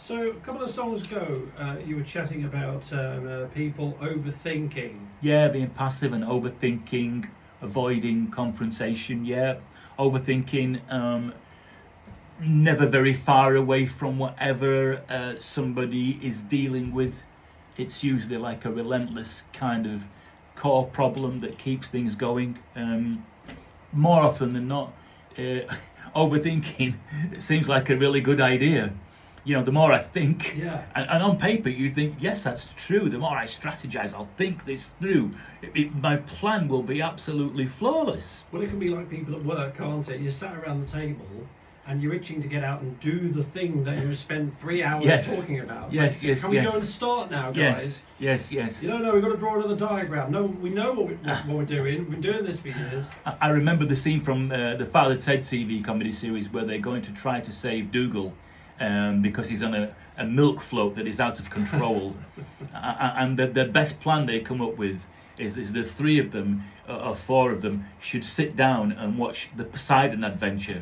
So a couple of songs ago, you were chatting about people overthinking. Yeah, being passive and overthinking, avoiding confrontation. Yeah, overthinking, never very far away from whatever somebody is dealing with. It's usually like a relentless kind of core problem that keeps things going. More often than not, overthinking seems like a really good idea. You know, the more I think, Yeah. and on paper you think, yes, that's true. The more I strategize, I'll think this through. My plan will be absolutely flawless. Well, it can be like people at work, can't it? You're sat around the table and you're itching to get out and do the thing that you spent 3 hours Yes. talking about. Yes, Like, yes, Can we yes. go and start now, guys? Yes. You don't know, we've got to draw another diagram. No, we know what we're doing. We've been doing this for years. I remember the scene from the Father Ted TV comedy series where they're going to try to save Dougal because he's on a milk float that is out of control. And the best plan they come up with is the three of them, or four of them, should sit down and watch the Poseidon Adventure,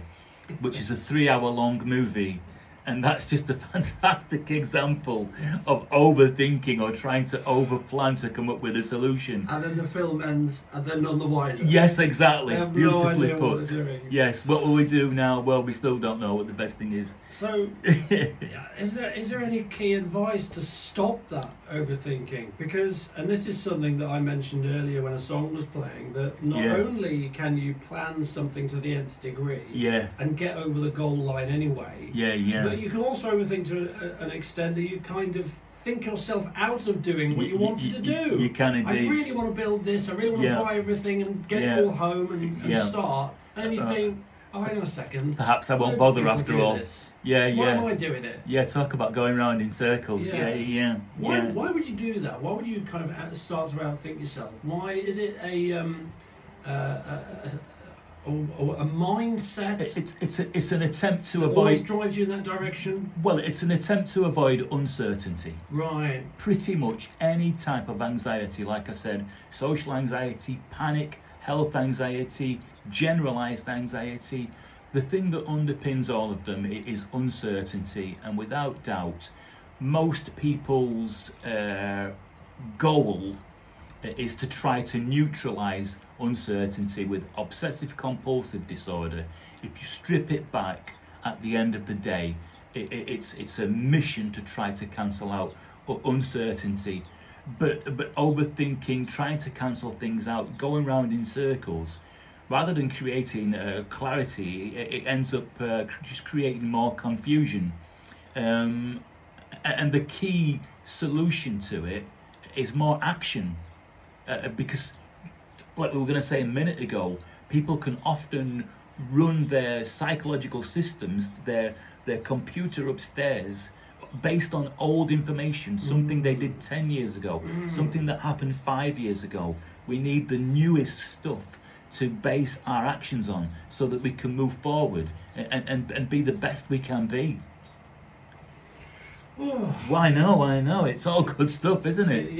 which is a 3-hour-long movie. And that's just a fantastic example of overthinking or trying to overplan to come up with a solution. And then the film ends and they're none the wiser. Yes, exactly. They have no Beautifully idea put. what they're doing. Yes. What will we do now? Well, we still don't know what the best thing is. So, is there any key advice to stop that overthinking? Because, and this is something that I mentioned earlier when a song was playing, that not Yeah. only can you plan something to the nth degree Yeah. and get over the goal line anyway, Yeah. but you can also overthink to an extent that you kind of think yourself out of doing what you wanted to do. You can I indeed. really want to build this, I really want Yeah. to buy everything and get Yeah. it all home and Yeah. start. And then you think, oh, hang on a second. Perhaps I won't loads of bother people after do all. this. Yeah. Why am I doing it? Yeah, talk about going round in circles. Yeah. Why would you do that? Why would you kind of start to outthink yourself? Why is it a mindset? It's an attempt to Always avoid. drives you in that direction. Well, it's an attempt to avoid uncertainty. Right. Pretty much any type of anxiety, like I said, social anxiety, panic, health anxiety, generalized anxiety. The thing that underpins all of them is uncertainty, and without doubt, most people's goal is to try to neutralize uncertainty with obsessive compulsive disorder. If you strip it back at the end of the day, it's a mission to try to cancel out uncertainty. But overthinking, trying to cancel things out, going round in circles, rather than creating clarity, it ends up just creating more confusion. And the key solution to it is more action. Because, like we were going to say a minute ago, people can often run their psychological systems, their computer upstairs, based on old information, something they did 10 years ago, something that happened 5 years ago. We need the newest stuff to base our actions on so that we can move forward and be the best we can be. Why no, it's all good stuff, isn't it?